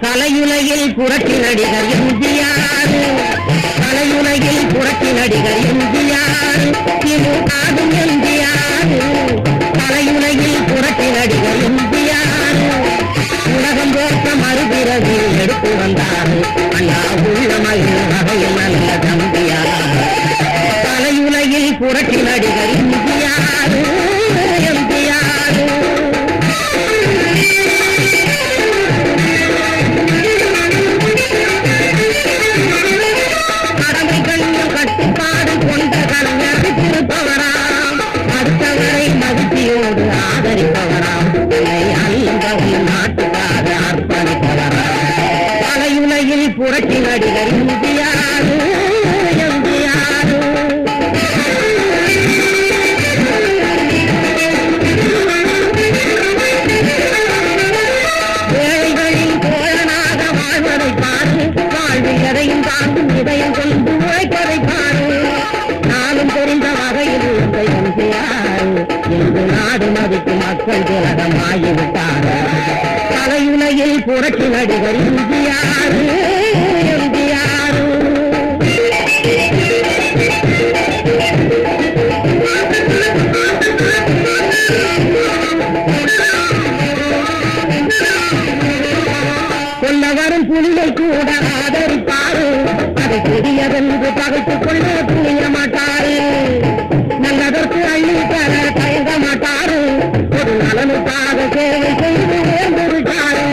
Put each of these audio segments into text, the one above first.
கலையுலகில் புரட்சி நடிகர் எம்ஜிஆர், கலையுலகில் புரட்சி நடிகர் எம்ஜிஆர், இது ஆடும் எம்ஜிஆர், கலையுலகில் புரட்சி நடிகர் எம்ஜிஆர், உலகம் போற்ற மறுபிறவி எடுத்து வந்தார் அண்ணா உள்ள மகிழ் வகையில் நல்ல தம்பியார், கலையுலகில் புரட்சி நடிகர் எம்ஜிஆர், எம்ஜிஆர். கடமை கண்ணில் கட்டுப்பாடு கொண்ட கலைஞர் திருப்பவராம், அடுத்தவரை மகிழ்ச்சியோடு ஆதரிப்பவராம், தன்னை அல்லவர்கள் நாட்டுக்காக அர்ப்பணிப்பவராம், கலையுலகில் புரட்சி நடிகர் எம்ஜிஆர், எம்ஜிஆர். ஏழைகளின் தோழனாக வாழ்வதை பாரு, வாழ்வில் எதையும் தாங்கும் இதயம் கொண்டு உழைப்பதை பாரு, நாளும் தெரிந்த வகையில் இருந்த எம்ஜிஆர் இன்று நாடு மதிக்கும் மக்கள் திலகமாகிவிட்டார், கலையுலகில் புரட்சி நடிகர் எம்ஜிஆர், எம்ஜிஆர். கொல்லவரும் புலியை கூட ஆதரிப்பாரு, அதை புதியதென்று பகைத்துக் கொள்ள புரிய மாட்டாரு, நல்லதற்கு அள்ளி தர தயங்க மாட்டாரு, ஒரு நலனுக்காக சேவை செய்து உயர்ந்திருக்காரு.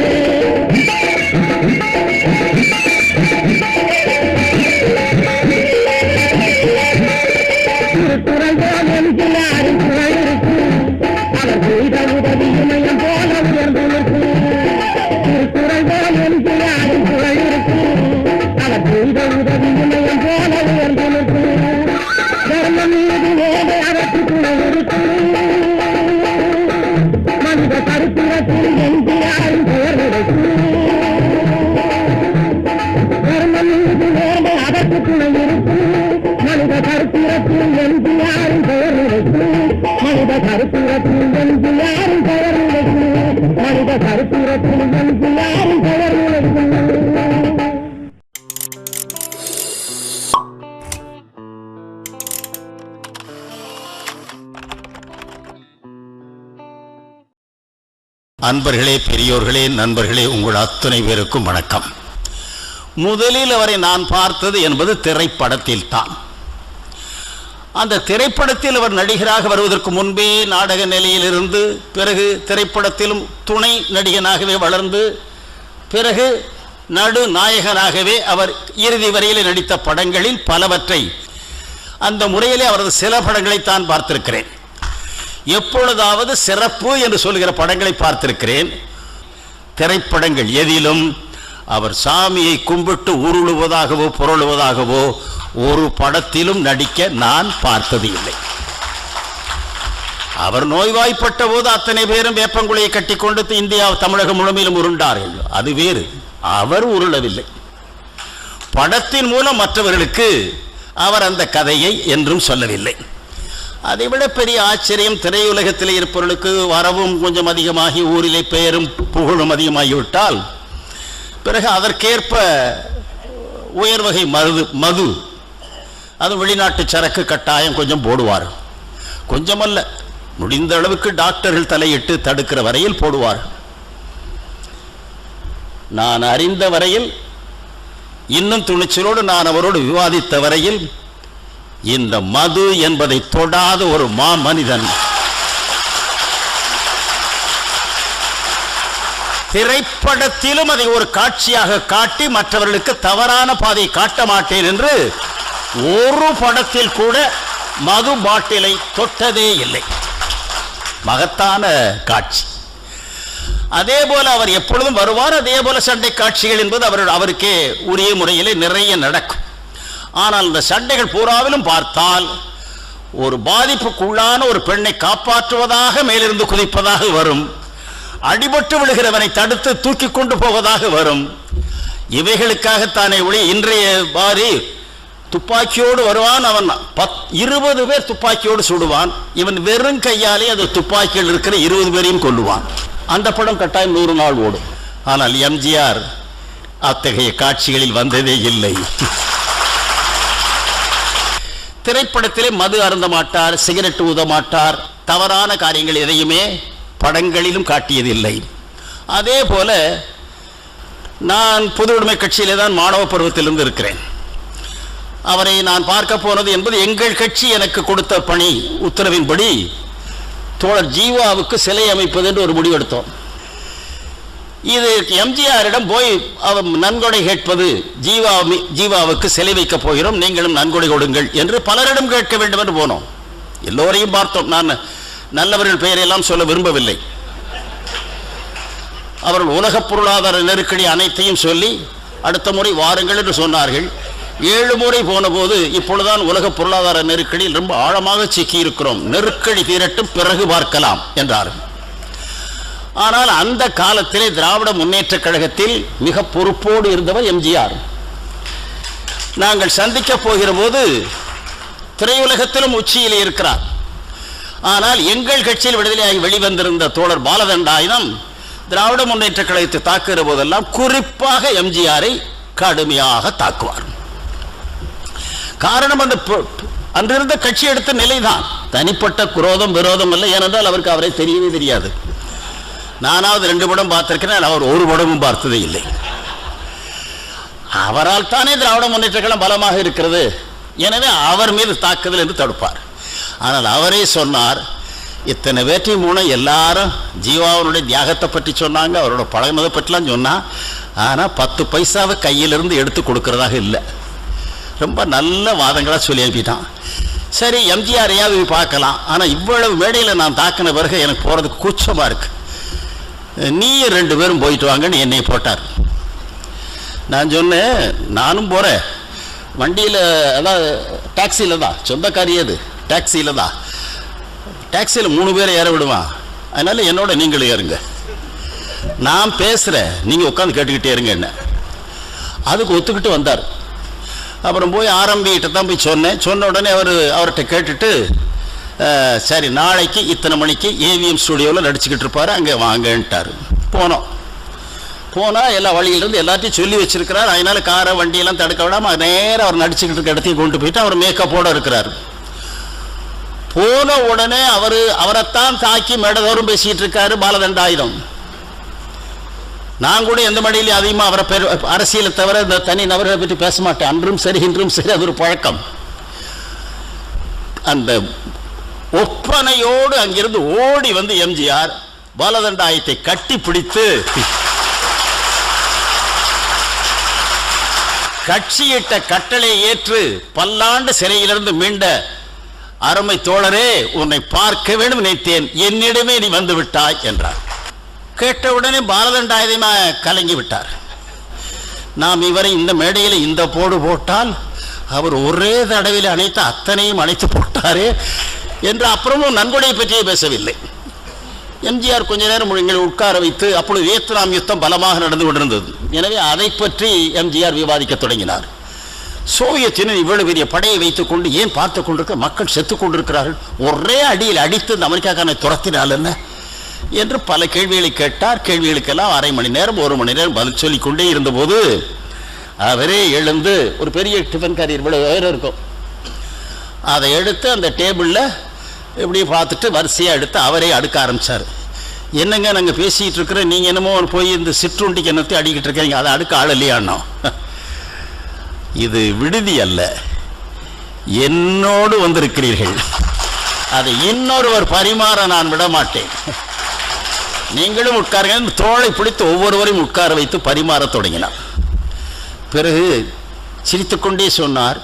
திருக்குறள் போல் எம்ஜிஆரின் குரல் இருக்கு, அவர் செய்த உதவி இமயம் போல உயர்ந்து நிற்கும், திருக்குறள் போல் எம்ஜிஆரின் குரல் இருக்கு, அவர் செய்த உதவி இமயம் போல உயர்ந்து நிற்கும், தர்மம் மீது வேலை அதற்கு துணை இருக்கும், மனித சரித்திரத்தில் எம்ஜிஆரின் பெயர் கிடைக்கும், தர்மம் மீது வேலை அதற்கு துணை இருக்கும், மனித சரித்திரத்தில் எம்ஜிஆரின் பெயர் கிடைக்கும், மனித சரித்திரத்தில் எம்ஜிஆரின் பெயர் கிடைக்கும், மனித சரித்திரத்தில் எம்ஜிஆரின் பெயர் கிடைக்கும். அன்பர்களே, பெரியோர்களே, நண்பர்களே, உங்கள் அத்தனை பேருக்கும் வணக்கம். முதலில் அவரை நான் பார்த்தது என்பது திரைப்படத்தில் தான். அந்த திரைப்படத்தில் அவர் நடிகராக வருவதற்கு முன்பே நாடக நிலையிலிருந்து, பிறகு திரைப்படத்திலும் துணை நடிகனாகவே வளர்ந்து, பிறகு நடுநாயகனாகவே அவர் இறுதி வரையில் நடித்த படங்களில் பலவற்றை, அந்த முறையிலே அவரது சில படங்களை தான் பார்த்திருக்கிறேன். எப்பொழுதாவது சிறப்பு என்று சொல்கிற படங்களை பார்த்திருக்கிறேன். திரைப்படங்கள் எதிலும் அவர் சாமியை கும்பிட்டு உருளுவதாகவோ புரளுவதாகவோ ஒரு படத்திலும் நடிக்க நான் பார்த்தது இல்லை. அவர் நோய்வாய்ப்பட்ட போது அத்தனை பேரும் வேப்பங்குழியை கட்டிக்கொண்டு இந்தியா தமிழகம் முழுமையிலும் உருண்டார்கள், அது வேறு. அவர் உருளவில்லை. படத்தின் மூலம் மற்றவர்களுக்கு அவர் அந்த கதையை என்றும் சொல்லவில்லை. அதைவிட பெரிய ஆச்சரியம், திரையுலகத்தில் இருப்பவர்களுக்கு வரவும் கொஞ்சம் அதிகமாகி ஊரிலே பெயரும் புகழும் அதிகமாகிவிட்டால் பிறகு அதற்கேற்ப உயர்வகை மது, அது வெளிநாட்டு சரக்கு கட்டாயம் கொஞ்சம் போடுவார். கொஞ்சமல்ல, முடிந்த அளவுக்கு டாக்டர்கள் தலையிட்டு தடுக்கிற வரையில் போடுவார். நான் அறிந்த வரையில், இன்னும் துணிச்சலோடு நான் அவரோடு விவாதித்த வரையில், இந்த மது என்பதை தொடாத ஒரு மனிதன் திரைப்படத்திலும் அதை ஒரு காட்சியாக காட்டி மற்றவர்களுக்கு தவறான பாதையை காட்ட மாட்டேன் என்று ஒரு படத்தில் கூட மது பாட்டிலை தொட்டதே இல்லை. மகத்தான காட்சி. அதே போல அவர் எப்பொழுதும் வருவார். அதே போல சண்டை காட்சிகள் என்பது அவருக்கே உரிய முறையிலே நிறைய நடக்கும். ஆனால் இந்த சண்டைகள் பூராவிலும் பார்த்தால் ஒரு பாதிப்புக்குள்ளான ஒரு பெண்ணை காப்பாற்றுவதாக மேலிருந்து குதிப்பதாக வரும், அடிபட்டு விழுகிறவனை தடுத்து தூக்கி கொண்டு போவதாக வரும். இவைகளுக்காகத்தானே ஒளி இன்றைய பாரி துப்பாக்கியோடு வருவான். அவன் 20 பேர் துப்பாக்கியோடு சுடுவான். இவன் வெறும் கையாலே அது துப்பாக்கியில் இருக்கிற 20 பேரையும் கொல்லுவான். அந்த படம் கட்டாயம் 100 நாள் ஓடும். ஆனால் எம்ஜிஆர் அத்தகைய காட்சிகளில் வந்ததே இல்லை. திரைப்படத்திலே மது அருந்த மாட்டார், சிகரெட் ஊத மாட்டார், தவறான காரியங்கள் எதையுமே படங்களிலும் காட்டியதில்லை. அதே போல நான் பொது உடைமை கட்சியிலே தான் மாணவ பருவத்திலிருந்து இருக்கிறேன். அவரை நான் பார்க்க போனது என்பது எங்கள் கட்சி எனக்கு கொடுத்த பணி உத்தரவின்படி தோழர் ஜீவாவுக்கு சிலை அமைப்பது என்று ஒரு முடிவெடுத்தோம். இது எம்ஜிஆரிடம் போய் அவர் நன்கொடை கேட்பது, ஜீவாவுக்கு சிலை வைக்க போகிறோம், நீங்களும் நன்கொடை கொடுங்கள் என்று பலரிடம் கேட்க வேண்டும் என்று போனோம். எல்லோரையும் பார்த்தோம். நான் நல்லவர்கள் பெயரையெல்லாம் சொல்ல விரும்பவில்லை. அவர்கள் உலக பொருளாதார நெருக்கடி அனைத்தையும் சொல்லி அடுத்த முறை வாருங்கள் என்று சொன்னார்கள். 7 முறை போன போது இப்பொழுதுதான் உலக பொருளாதார நெருக்கடியில் ரொம்ப ஆழமாக சிக்கி இருக்கிறோம், நெருக்கடி தீரட்டும் பிறகு பார்க்கலாம் என்றார்கள். ஆனால் அந்த காலத்திலே திராவிட முன்னேற்ற கழகத்தில் மிக பொறுப்போடு இருந்தவர் எம்ஜிஆர். நாங்கள் சந்திக்க போகிற போது திரையுலகத்திலும் உச்சியில் இருக்கிறார். ஆனால் எங்கள் கட்சியில் விடுதலையாகி வெளிவந்திருந்த தோழர் பாலதண்டாயுதம் திராவிட முன்னேற்ற கழகத்தை தாக்குகிற போதெல்லாம் குறிப்பாக எம்ஜிஆரை கடுமையாக தாக்குவார். காரணம் அந்த அன்றிருந்த கட்சி எடுத்த நிலைதான். தனிப்பட்ட குரோதம் விரோதம் இல்லை. ஏனென்றால் அவருக்கு அவரை தெரியவே தெரியாது. நானாவது 2 படம் பார்த்திருக்கிறேன், அவர் ஒரு படமும் பார்த்ததே இல்லை. அவரால் தானே திராவிட முன்னேற்ற கழகம் பலமாக இருக்கிறது. எனவே அவர் மீது தாக்குதல் என்று தடுப்பார். ஆனால் அவரே சொன்னார், இத்தனை வேற்றி மூணு எல்லாரும் ஜீவாவனுடைய தியாகத்தை பற்றி சொன்னாங்க, அவரோட பழகினதை பற்றிலாம் சொன்னா. ஆனால் 10 பைசாவை கையிலிருந்து எடுத்து கொடுக்கறதாக இல்லை. ரொம்ப நல்ல வாதங்களாக சொல்லி அனுப்பிட்டான். சரி, எம்ஜிஆரையாவது பார்க்கலாம். ஆனால் இவ்வளவு மேடையில் நான் தாக்கின பிறகு எனக்கு போகிறதுக்கு கூச்சமாக இருக்கு, நீ 2 பேரும் போயிட்டு வாங்கன்னு என்னை போட்டார். நான் சொன்னேன், நானும் போகிறேன் வண்டியில், அதாவது டாக்ஸியில் தான், சொந்தக்காரி அது டாக்ஸியில் தான். டாக்ஸியில் 3 பேரை ஏற விடுவான், அதனால் என்னோட நீங்களும் ஏறுங்க, நான் பேசுகிறேன், நீங்கள் உட்காந்து கேட்டுக்கிட்டே இருங்க என்ன. அதுக்கு ஒத்துக்கிட்டு வந்தார். அப்புறம் போய் ஆரம்பிக்கிட்ட தான் போய் சொன்னேன். சொன்ன உடனே அவர்கிட்ட கேட்டுட்டு, சரி நாளைக்கு இத்தனை மணிக்கு ஏவிஎம் ஸ்டுடியோவில் நடிச்சுக்கிட்டு இருப்பார், அங்கே வாங்கன்ட்டார். போனால் எல்லா வழியிலிருந்து எல்லாத்தையும் சொல்லி வச்சிருக்கிறார். அதனால காரை வண்டியெல்லாம் தடுக்க விடாமல் நேராக அவர் நடிச்சுக்கிட்டு இருக்க இடத்தையும் கொண்டு போயிட்டு அவர் மேக்கப்போடு இருக்கிறார். போன உடனே அவரைத்தான் தாக்கி மேடதோறும் பேசிக்கிட்டு இருக்காரு பாலதண்டாயுதம். நான் கூட எந்த மடியிலையும் அதிகமாக அவரை அரசியலை தவிர இந்த தனி நபர்களை பற்றி பேச மாட்டேன். அன்றும் சரி இன்றும் சரி, அது ஒரு பழக்கம். அந்த ஒப்பனையோடு அங்கிருந்து ஓடி வந்து எம்ஜிஆர் பாலதண்டாயத்தை கட்டி பிடித்து, கட்சியிட்ட கட்டளை ஏற்று பல்லாண்டு சிறையிலிருந்து மீண்ட அருமை தோழரே, உன்னை பார்க்க வேண்டும் நினைத்தேன், என்னிடமே நீ வந்து விட்டாய் என்றார். கேட்டவுடனே பாலதண்டாயுதமா கலங்கி விட்டார். நாம் இவரை இந்த மேடையில் இந்த போடு போட்டால் அவர் ஒரே தடவையில் அனைத்து அத்தனையும் அணைத்து போட்டாரே என்று அப்புறமும் நன்கொடையை பற்றியே பேசவில்லை. எம்ஜிஆர் கொஞ்ச நேரம் எங்களை உட்கார வைத்து, அப்பொழுது வியட்நாம் யுத்தம் பலமாக நடந்து கொண்டிருந்தது. எனவே அதை பற்றி எம்ஜிஆர் விவாதிக்க தொடங்கினார். சோவியத் யூனியன் இவ்வளவு பெரிய படையை வைத்துக் கொண்டு ஏன் பார்த்து கொண்டிருக்க, மக்கள் செத்துக் கொண்டிருக்கிறார்கள், ஒரே அடியில் அடித்து இந்த அமெரிக்காக்காரனை துரத்தினால் என்ன என்று பல கேள்விகளை கேட்டார். கேள்விகளுக்கெல்லாம் 1/2 மணி நேரம் 1 மணி நேரம் பதில் சொல்லிக் கொண்டே இருந்தபோது அவரே எழுந்து ஒரு பெரிய டிஃபன் கேரியர் இவ்வளவு வேறு இருக்கும், அதை எடுத்து அந்த டேபிளில் இப்படி பார்த்துட்டு வரிசையாக எடுத்து அவரே அடுக்க ஆரம்பித்தார். என்னங்க நாங்கள் பேசிகிட்டு இருக்கிறோம், நீங்கள் என்னமோ போய் இந்த சிற்றுண்டிக்கு என்னத்தை அடிக்கிட்டு இருக்கீங்க, அதை அடுக்க ஆள் இல்லையானோ. இது விடுதி அல்ல, என்னோடு வந்திருக்கிறீர்கள், அதை இன்னொருவர் பரிமாற நான் விட மாட்டேன், நீங்களும் உட்காருங்க. தோளை பிடித்து ஒவ்வொருவரையும் உட்கார வைத்து பரிமாற தொடங்கினார். பிறகு சிரித்துக்கொண்டே சொன்னார்,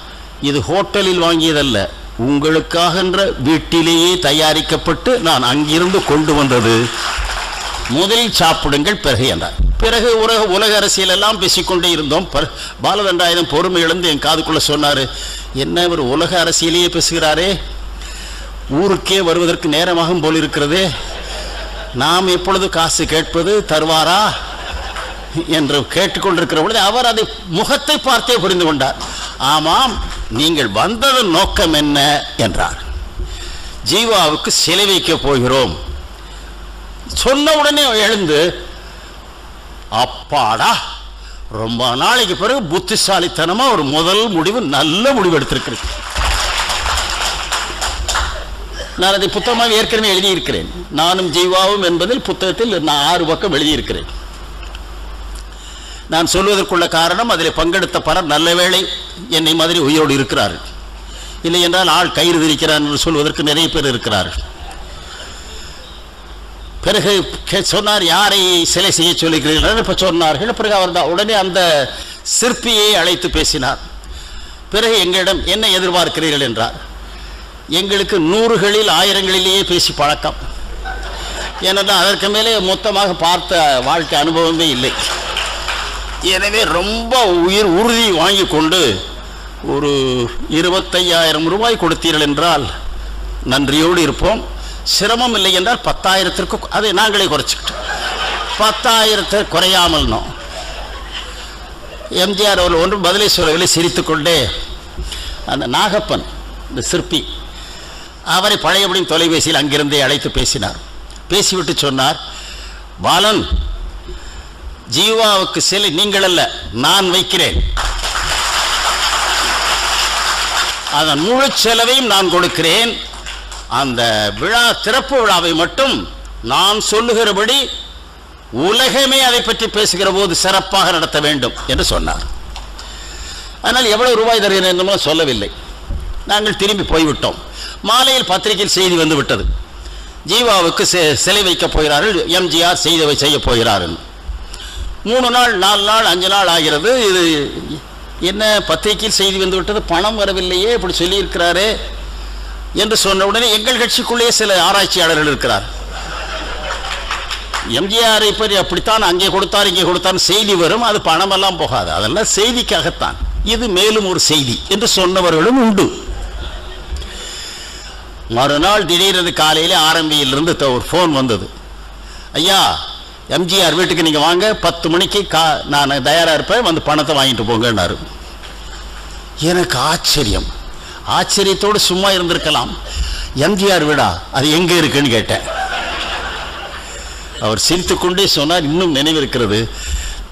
இது ஹோட்டலில் வாங்கியதல்ல, உங்களுக்காகன்ற வீட்டிலேயே தயாரிக்கப்பட்டு நான் அங்கிருந்து கொண்டு வந்தது, முதலில் சாப்பிடுங்கள் பிறகு என்றார். பிறகு உலக அரசியல் எல்லாம் பேசிக்கொண்டே இருந்தோம். பாலதண்டாயுதம் பொறுமை இழந்து என் காதுக்குள்ள சொன்னார், என்ன இவர் உலக அரசியலையே பேசுகிறாரே, ஊருக்கே வருவதற்கு நேரமாகும் போல் இருக்கிறதே, நாம் எப்பொழுது காசு கேட்பது, தருவாரா என்று கேட்டுக்கொண்டிருக்கிற பொழுது அவர் அதை முகத்தை பார்த்தே புரிந்து கொண்டார். ஆமாம், நீங்கள் வந்ததன் நோக்கம் என்ன என்றார். ஜீவாவுக்கு சிலை வைக்க போகிறோம் சொன்ன உடனே எழுந்து, அப்பாடா ரொம்ப நாளைக்கு பிறகு புத்திசாலித்தனமா ஒரு முதல் முடிவு, நல்ல முடிவு எடுத்திருக்கிறேன். நான் அதை புத்தகமாக ஏற்கனவே எழுதியிருக்கிறேன். நானும் ஜீவாவும் என்பதில் புத்தகத்தில் நான் 6 பக்கம் எழுதியிருக்கிறேன். நான் சொல்வதற்குள்ள காரணம், அதில் பங்கெடுத்த பலர் நல்ல வேளை என்னை மாதிரி உயிரோடு இருக்கிறார்கள். இல்லை என்றால் ஆள் கயிறு விரிக்கிறார் என்று சொல்வதற்கு நிறைய பேர் இருக்கிறார்கள். பிறகு சொன்னார், யாரை சிலை செய்ய சொல்லுகிறீர்கள்? இப்போ சொன்னார்கள். பிறகு அவர் தான் உடனே அந்த சிற்பியை அழைத்து பேசினார். பிறகு எங்களிடம் என்ன எதிர்பார்க்கிறீர்கள் என்றார். எங்களுக்கு 100களில் 1000களிலேயே பேசி பழக்கம். ஏனென்றால் அதற்கு மேலே மொத்தமாக பார்த்த வாழ்க்கை அனுபவமே இல்லை. எனவே ரொம்ப உறுதி வாங்கி கொண்டு ஒரு 25,000 ரூபாய் கொடுத்தீர்கள் என்றால் நன்றியோடு இருப்போம். சிரமம் இல்லை என்றால் 10,000ற்கு அதை நாங்களே குறைச்சிக்கிட்டோம். 10,000 குறையாமல். எம்ஜிஆர் அவர் ஒன்றும் பதிலை சொல்லவில்லை. சிரித்துக்கொண்டே அந்த நாகப்பன், இந்த சிற்பி, அவரை பழையபடியும் தொலைபேசியில் அங்கிருந்தே அழைத்து பேசினார். பேசிவிட்டு சொன்னார், பாலன், ஜீவாவுக்கு சிலை நீங்கள் அல்ல, நான் வைக்கிறேன். அதன் முழு செலவையும் நான் கொடுக்கிறேன். அந்த விழா, திறப்பு விழாவை மட்டும் நான் சொல்லுகிறபடி உலகமே அதை பற்றி பேசுகிற போது சிறப்பாக நடத்த வேண்டும் என்று சொன்னார். அதனால் எவ்வளவு ரூபாய் தருகிறேன் என்று சொல்லவில்லை. நாங்கள் திரும்பி போய்விட்டோம். மாலையில் பத்திரிகையில் செய்தி வந்து விட்டது, ஜீவாவுக்கு சிலை வைக்கப் போகிறார்கள், எம்ஜிஆர் செய்ய போகிறார்கள். 3 நாள் 4 நாள் 5 நாள் ஆகிறது. இது என்ன பத்திரிகையில் செய்தி வந்து விட்டது, பணம் வரவில்லையே, இப்படி சொல்லியிருக்கிறாரே என்று சொன்ன உடனே எங்கள் கட்சிக்குள்ளேயே சில ஆராய்ச்சியாளர்கள் இருக்கிறார். எம்ஜிஆரை பற்றி அப்படித்தான், அங்கே கொடுத்தார் இங்கே கொடுத்தார் செய்தி வரும், அது பணமெல்லாம் போகாது, அதெல்லாம் செய்திக்காகத்தான், இது மேலும் ஒரு செய்தி என்று சொன்னவர்களும் உண்டு. மறுநாள் திடீரென்று காலையில் ஆரம்பியிலிருந்து ஒரு ஃபோன் வந்தது. ஐயா, எம்ஜிஆர் வீட்டுக்கு நீங்கள் வாங்க, 10 மணிக்கு நான் தயாராக இருப்பேன், வந்து பணத்தை வாங்கிட்டு போங்கன்னாரு. எனக்கு ஆச்சரியத்தோடு சும்மா இருந்திருக்கலாம். எம்ஜிஆர் வீடா, அது எங்கே இருக்குன்னு கேட்டேன். அவர் சிரித்துக்கொண்டே சொன்னார், இன்னும் நினைவிருக்கிறது,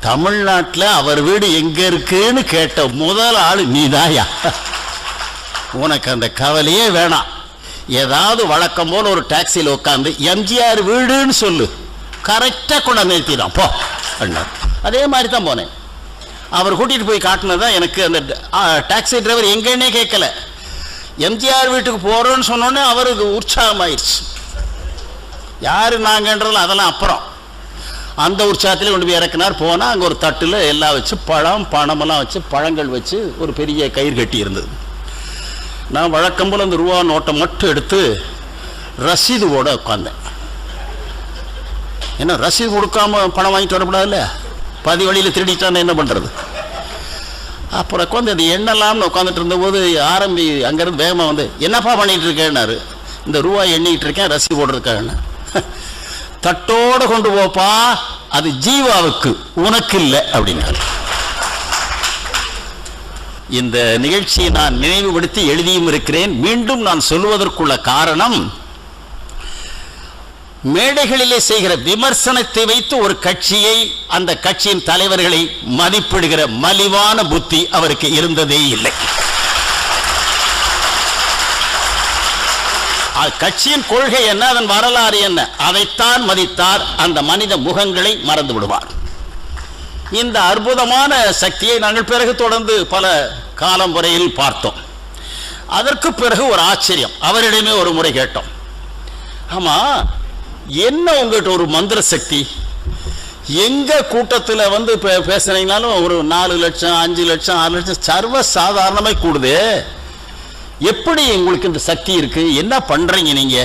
தமிழ்நாட்டில் அவர் வீடு எங்கே இருக்குன்னு கேட்ட முதல் ஆள் நீதாயா, உனக்கு அந்த கவலையே வேணாம், ஏதாவது வழக்கம் போல ஒரு டாக்ஸியில் உட்காந்து எம்ஜிஆர் வீடுன்னு சொல்லு, கரெக்டாக கொண்டாந்து நிறுத்திடான் போ அண்ணா. அதே மாதிரி தான் போனேன். அவர் கூட்டிகிட்டு போய் காட்டினதான் எனக்கு அந்த டாக்ஸி டிரைவர் எங்கன்னே கேட்கல, எம்ஜிஆர் வீட்டுக்கு போகிறோன்னு சொன்னோன்னே அவருக்கு உற்சாகமாயிடுச்சு. யார் நாங்கன்றதில் அதெல்லாம் அப்புறம், அந்த உற்சாகத்திலே கொண்டு போய் இறக்கினார். போனால் அங்கே ஒரு தட்டில் எல்லாம் வச்சு பணமெல்லாம் வச்சு பழங்கள் வச்சு ஒரு பெரிய கயிறு கட்டி இருந்தது. நான் வழக்கம் போல் அந்த ரூபா நோட்டை மட்டும் எடுத்து ரசீதுவோட உட்காந்தேன். ஏன்னா ரசீது கொடுக்காம பணம் வாங்கிட்டு வரக்கூடாதுல்ல, பாதி வழியில் திருடிட்டான்னு என்ன பண்ணுறது. அப்புறம் உட்காந்து அது எண்ணலாம்னு உட்காந்துட்டு இருந்தபோது அங்கேருந்து வேகமாக வந்து, என்னப்பா பண்ணிகிட்டு இருக்கேன்னாரு. இந்த ரூபா எண்ணிக்கிட்டு இருக்கேன், ரசீது போடுறதுக்காக. தட்டோடு கொண்டு போப்பா, அது ஜீவாவுக்கு, உனக்கு இல்லை அப்படின்னாரு. இந்த நிகழ்ச்சியை நான் நினைவுபடுத்தி எழுதியும் இருக்கிறேன். மீண்டும் நான் சொல்வதற்குள்ள காரணம், மேடைகளிலே செய்கிற விமர்சனத்தை வைத்து ஒரு கட்சியை, அந்த கட்சியின் தலைவர்களை மதிப்பிடுகிற மலிவான புத்தி அவருக்கு இருந்ததே இல்லை. கட்சியின் கொள்கை என்ன, அதன் வரலாறு என்ன, அதைத்தான் மதித்தார். அந்த மனித முகங்களை மறந்து விடுவார். இந்த அற்புதமான சக்தியை நாங்கள் பிறகு தொடர்ந்து பல காலம் வரையில் பார்த்தோம். அதற்கு பிறகு ஒரு ஆச்சரியம், அவரிடமே ஒரு முறை கேட்டோம், ஆமா என்ன உங்கள்கிட்ட ஒரு மந்திர சக்தி, எங்க கூட்டத்தில் வந்து பேசுனீங்கனாலும் ஒரு 4 லட்சம் 5 லட்சம் 6 லட்சம் சர்வ சாதாரணமாய் கூடுது, எப்படி உங்களுக்கு இந்த சக்தி இருக்கு, என்ன பண்றீங்க நீங்க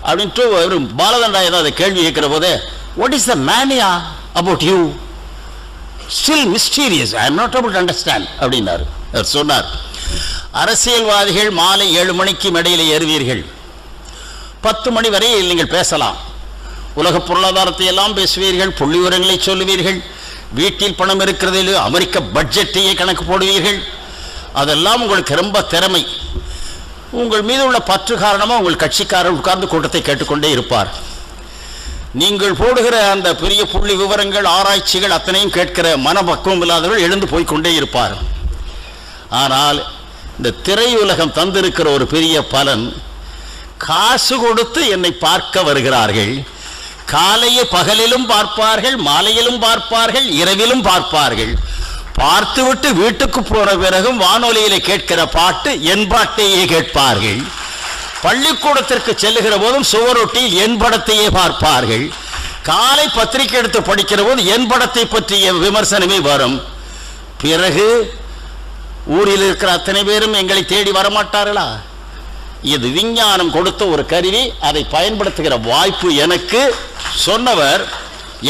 அப்படின்ட்டு ஒரு பாலதண்டா ஏதாவது கேள்வி கேட்கிற போதே, what is the mania about you, still mysterious, I am not able to understand அப்படின்னாரு. அவர் சொன்னார், அரசியல்வாதிகள் மாலை 7 மணிக்கு மேடையில் ஏறுவீர்கள், 10 மணி வரை நீங்கள் பேசலாம், உலக பொருளாதாரத்தை எல்லாம் பேசுவீர்கள், புள்ளி விவரங்களை சொல்லுவீர்கள், வீட்டில் பணம் இருக்கிறதில் அமெரிக்க பட்ஜெட்டையே கணக்கு போடுவீர்கள், அதெல்லாம் உங்களுக்கு ரொம்ப திறமை, உங்கள் மீது உள்ள பற்று காரணமாக உங்கள் கட்சிக்காரர் உட்கார்ந்து கூட்டத்தை கேட்டுக்கொண்டே இருப்பார். நீங்கள் போடுகிற அந்த பெரிய புள்ளி விவரங்கள், ஆராய்ச்சிகள் அத்தனையும் கேட்கிற மனப்பக்குவம் இல்லாதவர்கள் எழுந்து போய்கொண்டே இருப்பார். ஆனால் இந்த திரையுலகம் தந்திருக்கிற ஒரு பெரிய பலன், காசு கொடுத்து என்னை பார்க்க வருகிறார்கள். காலையை பகலிலும் பார்ப்பார்கள், மாலையிலும் பார்ப்பார்கள், இரவிலும் பார்ப்பார்கள். பார்த்துவிட்டு வீட்டுக்கு போன பிறகும் வானொலியிலே கேட்கிற பாட்டு என் பாட்டையே கேட்பார்கள். பள்ளிக்கூடத்திற்கு செல்லுகிற போதும் சுவரொட்டியில் என் படத்தையே பார்ப்பார்கள். காலை பத்திரிகை எடுத்து படிக்கிற போது என் படத்தை பற்றிய விமர்சனமே வரும். பிறகு ஊரில் இருக்கிற அத்தனை பேரும் எங்களை தேடி வரமாட்டார்களா? இது விஞ்ஞானம் கொடுத்த ஒரு கருவி. அதை பயன்படுத்துகிற வாய்ப்பு எனக்கு சொன்னவர்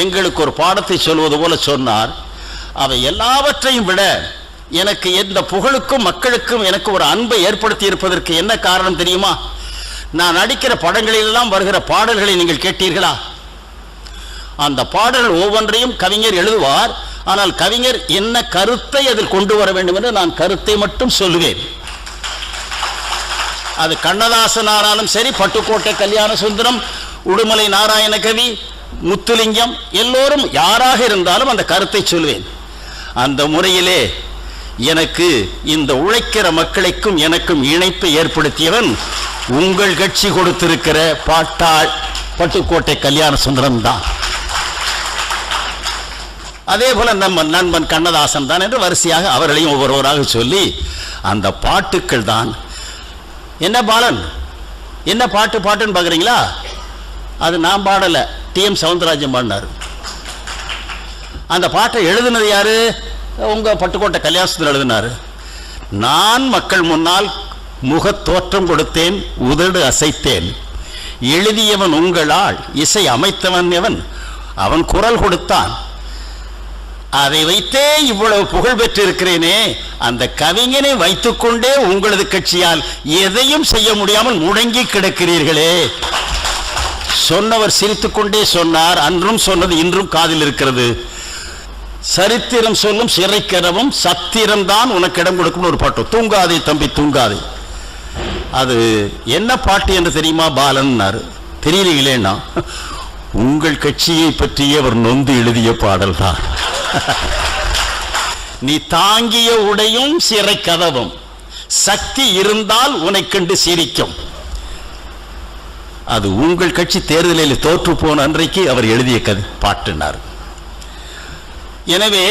எங்களுக்கு ஒரு பாடத்தை சொல்வது போல சொன்னார். அவை எல்லாவற்றையும் விட எனக்கு எந்த புகழுக்கும் மக்களுக்கும் எனக்கு ஒரு அன்பை ஏற்படுத்தி இருப்பதற்கு என்ன காரணம் தெரியுமா? நான் நடிக்கிற படங்களிலெல்லாம் வருகிற பாடல்களை நீங்கள் கேட்டீர்களா? அந்த பாடல்கள் ஒவ்வொன்றையும் கவிஞர் எழுதுவார். ஆனால் கவிஞர் என்ன கருத்தை அதில் கொண்டு வர வேண்டும் என்று நான் கருத்தை மட்டும் சொல்லுவேன். அது கண்ணதாசன் ஆனாலும் சரி, பட்டுக்கோட்டை கல்யாண சுந்தரம், உடுமலை நாராயண கவி, முத்துலிங்கம், எல்லோரும் யாராக இருந்தாலும் அந்த கருத்தை சொல்வேன். அந்த முறையிலே எனக்கு இந்த உழைக்கிற மக்களுக்கும் எனக்கும் இணைப்பை ஏற்படுத்தியவன் உங்கள் கட்சி கொடுத்திருக்கிற பாட்டாள் பட்டுக்கோட்டை கல்யாண சுந்தரம் தான். அதே போல நம்ம நண்பன் கண்ணதாசன் தான் என்று வரிசையாக அவர்களையும் ஒவ்வொருவராக சொல்லி அந்த பாட்டுக்கள் தான். என்ன பாலன், என்ன பாட்டு பாட்டுன்னு பார்க்குறீங்களா? அது நான் பாடலை, டி.எம். சவுந்தரராஜன் பாடினார். அந்த பாட்டை எழுதுனது யாரு? உங்கள் பட்டுக்கோட்டை கல்யாணத்தில் எழுதினார். நான் மக்கள் முன்னால் முகத் தோற்றம் கொடுத்தேன், உதடு அசைத்தேன். எழுதியவன் உங்களால், இசை அமைத்தவன் எவன்? அவன் குரல் கொடுத்தான். அதை வைத்தே இவ்வளவு புகழ் பெற்றிருக்கிறேனே, அந்த கவிஞனை வைத்துக்கொண்டே உங்களது கட்சியால் எதையும் செய்ய முடியாமல் முடங்கி கிடக்கிறீர்களே. சொன்னவர் சிரித்துக்கொண்டே சொன்னார். அன்றும் சொன்னது இன்றும் காதில் இருக்கிறது. சரித்திரம் சொல்லும் சிறைக்கரவும் சத்திரம்தான் உனக்கு இடம் கொடுக்கும் ஒரு பாட்டு. தூங்காதே தம்பி தூங்காதே. அது என்ன பாட்டு என்று தெரியுமா பாலன்? தெரியலீங்களேன்னா, உங்கள் கட்சியை பற்றிய அவர் நொந்து எழுதிய பாடல் தான். நீ தாங்கிய உடையும் சிறை கதவும், சக்தி இருந்தால் உன்னை கண்டு சிரிக்கும். அது உங்கள் கட்சி தேர்தலில் தோற்று போன அன்றைக்கு அவர் எழுதிய பாட்டுனார். எனவே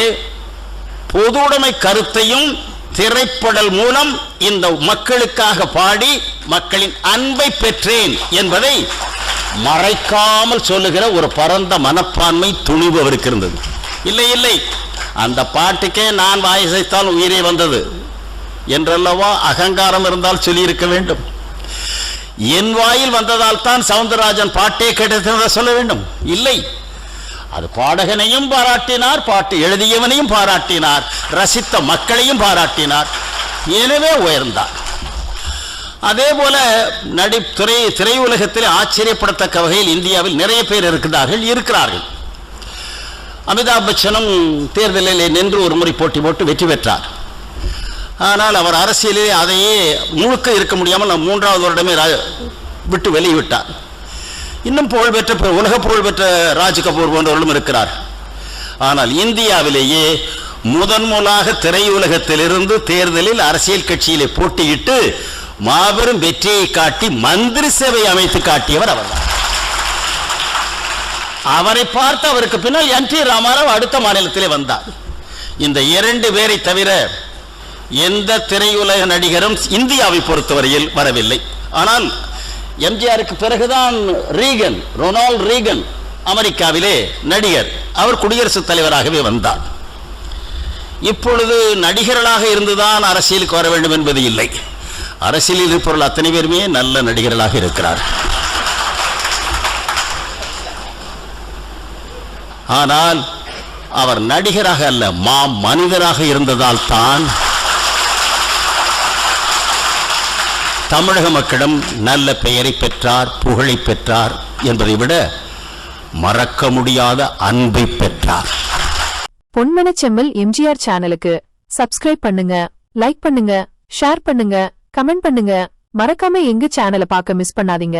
பொதுவுடைமை கருத்தையும் திரைப்படல் மூலம் இந்த மக்களுக்காக பாடி மக்களின் அன்பை பெற்றேன் என்பதை மறைக்காமல் சொல்லுகிற ஒரு பரந்த மனப்பான்மை, துணிவு அவருக்கு இருந்தது. இல்லை இல்லை, அந்த பாட்டுக்கே நான் வாயசைத்தால் உயிரே வந்தது என்றல்லவா அகங்காரம் இருந்தால் சொல்லியிருக்க வேண்டும். என் வாயில் வந்ததால் தான் சவுந்தரராஜன் பாட்டே கிடைத்ததை சொல்ல வேண்டும். இல்லை, அது பாடகனையும் பாராட்டினார், பாட்டு எழுதியவனையும் பாராட்டினார், ரசித்த மக்களையும் பாராட்டினார். எனவே உயர்ந்தார். அதே போல திரையுலகத்தில் ஆச்சரியப்படத்தக்க வகையில் இந்தியாவில் நிறைய பேர் இருக்கிறார்கள். அமிதாப் பச்சனும் தேர்தலில் நின்று ஒரு முறை போட்டி போட்டு வெற்றி பெற்றார். ஆனால் அவர் அரசியலிலே அதையே முழுக்க இருக்க முடியாமல் 3வது வருடமே விட்டு வெளியிட்டார். இன்னும் புகழ்பெற்ற உலக புகழ்பெற்ற ராஜ் கபூர் போன்றவர்களும் இருக்கிறார். ஆனால் இந்தியாவிலேயே முதன்முதலாக திரையுலகத்திலிருந்து தேர்தலில் அரசியல் கட்சியிலே போட்டியிட்டு மாபெரும் வெற்றியை காட்டி மந்திரி சேவை அமைத்து காட்டியவர் அவர்தான். அவரை பார்த்து அவருக்கு பின்னால் என்.டி. ராமாராவ் அடுத்த மாநிலத்திலே வந்தார். இந்த 2 பேரை தவிர எந்த திரையுலக நடிகரும் இந்தியாவை பொறுத்தவரையில் வரவில்லை. ஆனால் எம்ஜிஆருக்கு பிறகுதான் ரொனால்ட் ரீகன் அமெரிக்காவிலே நடிகர், அவர் குடியரசுத் தலைவராகவே வந்தார். இப்பொழுது நடிகர்களாக இருந்துதான் அரசியலுக்கு வர வேண்டும் என்பது இல்லை. அரசியலில் இருப்பவர்கள் அத்தனை பேருமே நல்ல நடிகர்களாக இருக்கிறார். ஆனால் அவர் நடிகராக அல்ல, மனிதராக இருந்ததால் தான் தமிழக மக்களிடம் நல்ல பெயரை பெற்றார், புகழை பெற்றார் என்பதை விட மறக்க முடியாத அன்பை பெற்றார். பொன்மனச்செம்மல் எம்ஜிஆர் சேனலுக்கு சப்ஸ்கிரைப் பண்ணுங்க, லைக் பண்ணுங்க, ஷேர் பண்ணுங்க, கமெண்ட் பண்ணுங்க. மறக்காம எங்க சேனலை பார்க்க மிஸ் பண்ணாதீங்க.